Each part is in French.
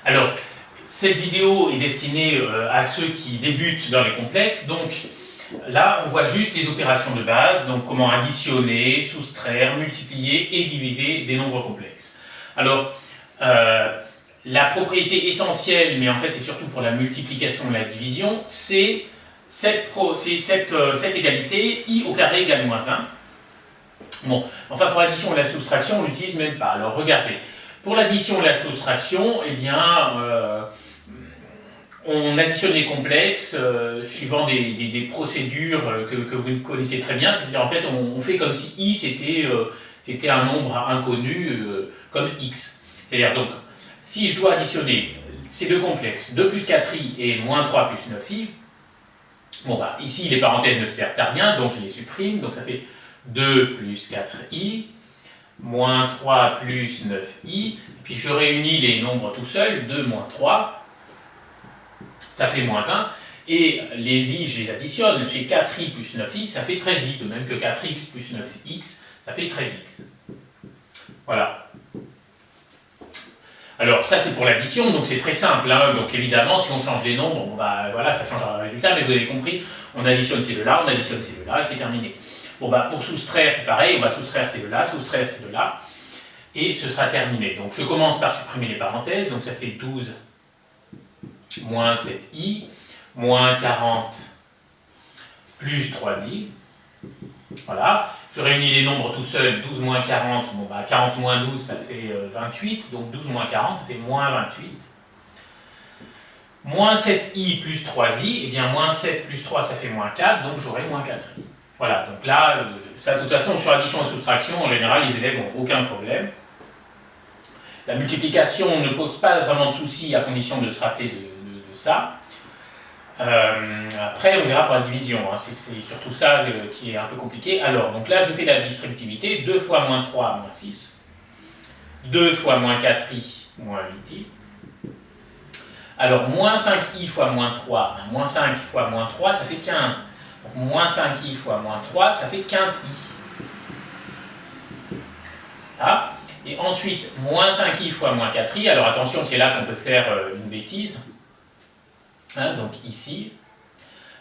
Alors, cette vidéo est destinée à ceux qui débutent dans les complexes. Donc là, on voit juste les opérations de base, donc comment additionner, soustraire, multiplier et diviser des nombres complexes. Alors, la propriété essentielle, mais en fait c'est surtout pour la multiplication et la division, c'est cette égalité, i au carré égale moins 1. Bon, enfin pour l'addition et la soustraction, on l'utilise même pas. Alors regardez, pour l'addition et la soustraction, eh bien, on additionne les complexes suivant des procédures que vous connaissez très bien. C'est-à-dire en fait, on fait comme si i c'était un nombre inconnu comme x. C'est-à-dire donc, si je dois additionner ces deux complexes, 2 plus 4i et moins 3 plus 9i, bon bah ici les parenthèses ne servent à rien, donc je les supprime, donc ça fait 2 plus 4i, moins 3 plus 9i, puis je réunis les nombres tout seuls, 2 moins 3, ça fait moins 1, et les i, je les additionne, j'ai 4i plus 9i, ça fait 13i, de même que 4x plus 9x, ça fait 13x. Voilà. Alors ça c'est pour l'addition, donc c'est très simple, hein. Donc évidemment si on change les nombres, bon, bah, voilà, ça changera le résultat, mais vous avez compris, on additionne ces deux-là, on additionne ces deux-là, et c'est terminé. Bon bah pour soustraire c'est pareil, on va soustraire ces deux-là, soustraire ces deux-là, et ce sera terminé. Donc je commence par supprimer les parenthèses, donc ça fait 12 moins 7i, moins 40 plus 3i, voilà. Je réunis les nombres tout seuls, 12 moins 40, bon bah 40 moins 12 ça fait 28, donc 12 moins 40 ça fait moins 28. Moins 7i plus 3i, et bien moins 7 plus 3 ça fait moins 4, donc j'aurai moins 4i. Voilà, donc là, ça de toute façon sur addition et soustraction, en général les élèves n'ont aucun problème. La multiplication ne pose pas vraiment de soucis à condition de se rappeler de ça. Après, on verra pour la division, hein. C'est surtout ça qui est un peu compliqué. Alors, donc là, je fais la distributivité, 2 fois moins 3, moins 6. 2 fois moins 4i, moins 8i. Alors, moins 5i fois moins 3, ben, moins 5 fois moins 3, ça fait 15. Donc, moins 5i fois moins 3, ça fait 15i. Là. Et ensuite, moins 5i fois moins 4i. Alors, attention, c'est là qu'on peut faire une bêtise. Hein, donc ici,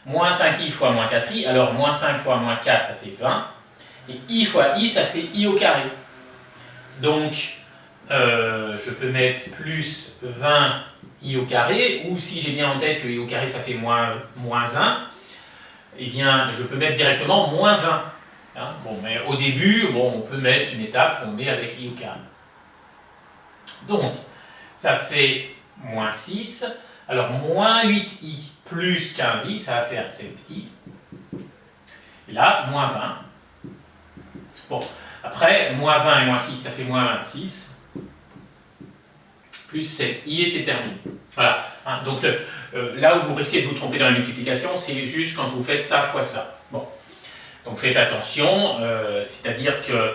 moins 5i fois moins 4i, alors moins 5 fois moins 4, ça fait 20, et i fois i, ça fait i au carré. Donc, je peux mettre plus 20i au carré, ou si j'ai bien en tête que i au carré, ça fait moins 1, eh bien, je peux mettre directement moins 20. Hein, bon, mais au début, bon, on peut mettre une étape où on met avec i au carré. Donc, ça fait moins 6. Alors, moins 8i plus 15i, ça va faire 7i. Et là, moins 20. Bon, après, moins 20 et moins 6, ça fait moins 26. Plus 7i et c'est terminé. Voilà. Hein, donc, là où vous risquez de vous tromper dans la multiplication, c'est juste quand vous faites ça fois ça. Bon. Donc, faites attention. C'est-à-dire que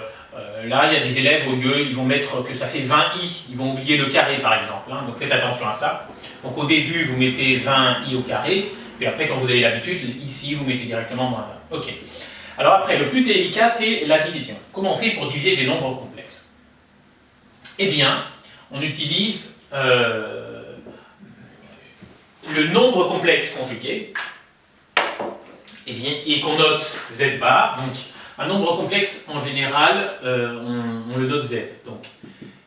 là, il y a des élèves, au lieu, ils vont mettre que ça fait 20i. Ils vont oublier le carré, par exemple. Hein, donc, faites attention à ça. Donc au début, vous mettez 20i au carré, puis après, quand vous avez l'habitude, ici, vous mettez directement moins 20. Ok. Alors après, le plus délicat, c'est la division. Comment on fait pour diviser des nombres complexes? Eh bien, on utilise le nombre complexe conjugué, eh bien, et qu'on note z bar. Donc, un nombre complexe, en général, on le note z. Donc,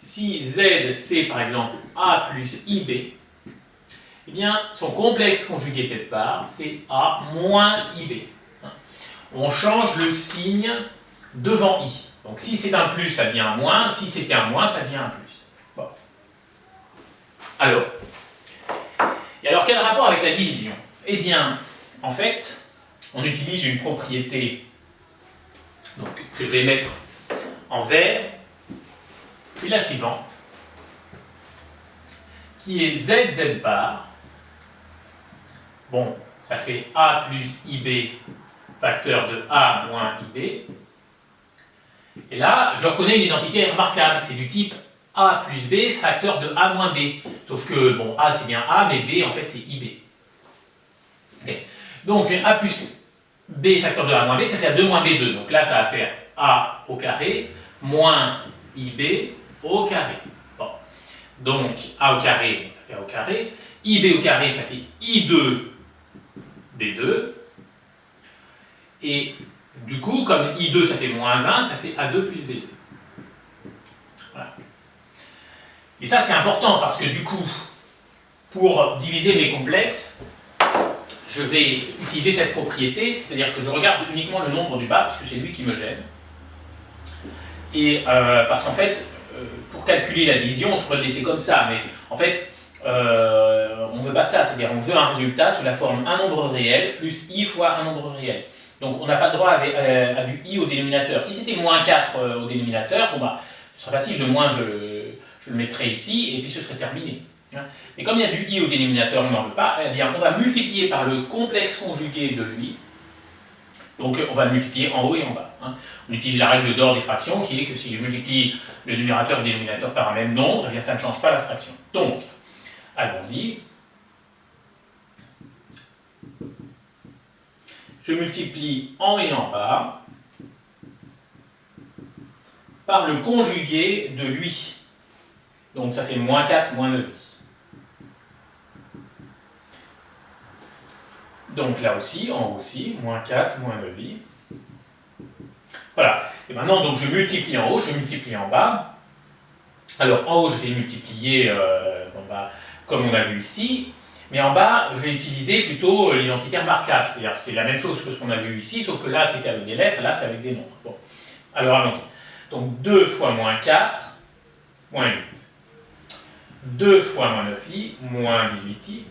si z, c'est par exemple a plus ib, eh bien, son complexe conjugué cette part, c'est A moins IB. On change le signe devant I. Donc, si c'est un plus, ça devient un moins. Si c'était un moins, ça devient un plus. Bon. Alors, et alors, quel rapport avec la division? Eh bien, en fait, on utilise une propriété donc, que je vais mettre en vert, qui est la suivante, qui est z bar. Bon, ça fait A plus IB facteur de A moins IB. Et là, je reconnais une identité remarquable, c'est du type A plus B facteur de A moins B. Sauf que, bon, A c'est bien A, mais B en fait c'est IB. Okay. Donc, A plus B facteur de A moins B, ça fait 2 moins B2. Donc là, ça va faire A au carré moins IB au carré. Bon. Donc a au carré, ça fait a au carré. IB au carré, ça fait I2B2. Et du coup, comme I2 ça fait moins 1, ça fait A2 plus B2. Voilà. Et ça c'est important parce que du coup, pour diviser mes complexes, je vais utiliser cette propriété, c'est-à-dire que je regarde uniquement le nombre du bas, puisque c'est lui qui me gêne. Et parce qu'en fait, pour calculer la division, je pourrais le laisser comme ça, mais en fait, on ne veut pas de ça, c'est-à-dire on veut un résultat sous la forme un nombre réel plus i fois un nombre réel. Donc on n'a pas le droit à du i au dénominateur. Si c'était moins 4 au dénominateur, bon bah, ce serait facile, le moins je le mettrais ici, et puis ce serait terminé. Mais comme il y a du i au dénominateur, on n'en veut pas, eh bien on va multiplier par le complexe conjugué de lui. Donc on va le multiplier en haut et en bas. On utilise la règle d'or des fractions qui est que si je multiplie le numérateur et le dénominateur par un même nombre, eh bien ça ne change pas la fraction. Donc, allons-y. Je multiplie en haut et en bas par le conjugué de lui. Donc ça fait moins 4, moins 9i. Donc là aussi, en haut aussi, moins 4, moins 9i. Voilà. Et maintenant, donc, je multiplie en haut, je multiplie en bas. Alors, en haut, je vais multiplier, comme on a vu ici. Mais en bas, je vais utiliser plutôt l'identitaire marquable. C'est-à-dire que c'est la même chose que ce qu'on a vu ici, sauf que là, c'était avec des lettres, là, c'est avec des nombres. Bon. Alors, allons-y. Donc, 2 fois moins 4, moins 8. 2 fois moins 9i, moins 18i.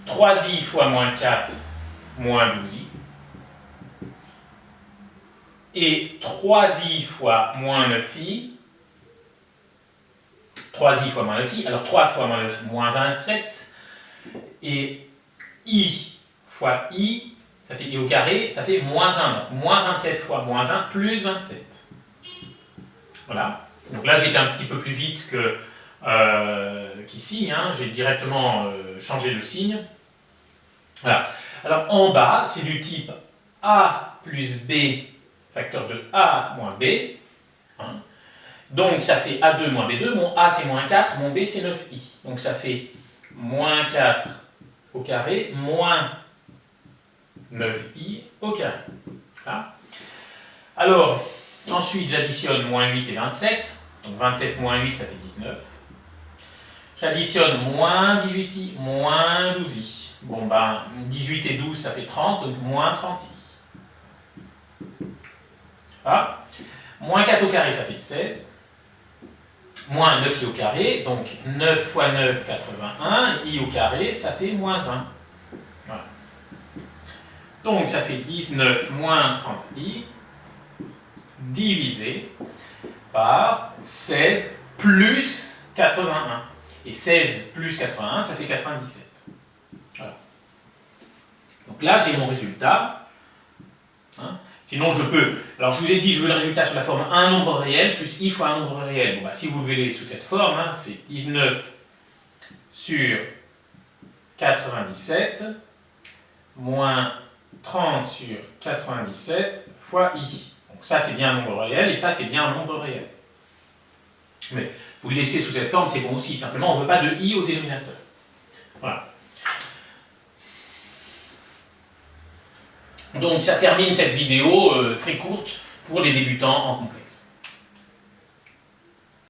3i fois moins 4, moins 12i. Et 3i fois moins 9i, 3i fois moins 9i, alors 3 fois moins 9, moins 27, et i fois i, ça fait i au carré, ça fait moins 1, donc moins 27 fois moins 1, plus 27. Voilà, donc là j'étais un petit peu plus vite qu'ici, j'ai directement changé le signe. Voilà, alors en bas, c'est du type a plus b, facteur de a moins b. Donc ça fait A2 moins B2, mon A c'est moins 4, mon B c'est 9i. Donc ça fait moins 4 au carré, moins 9i au carré. Voilà. Alors, ensuite j'additionne moins 8 et 27. Donc 27 moins 8 ça fait 19. J'additionne moins 18i, moins 12i. Bon ben, 18 et 12 ça fait 30, donc moins 30i. Voilà. Moins 4 au carré ça fait 16. Moins 9i au carré, donc 9 fois 9, 81, i au carré, ça fait moins 1. Voilà. Donc ça fait 19 moins 30i, divisé par 16 plus 81. Et 16 plus 81, ça fait 97. Voilà. Donc là, j'ai mon résultat. Sinon, je peux. Alors, je vous ai dit, je veux le résultat sous la forme un nombre réel plus i fois un nombre réel. Bon, bah, si vous le voulez sous cette forme, c'est 19 sur 97 moins 30 sur 97 fois i. Donc, ça, c'est bien un nombre réel et ça, c'est bien un nombre réel. Mais vous le laissez sous cette forme, c'est bon aussi. Simplement, on ne veut pas de i au dénominateur. Voilà. Donc ça termine cette vidéo très courte pour les débutants en complet.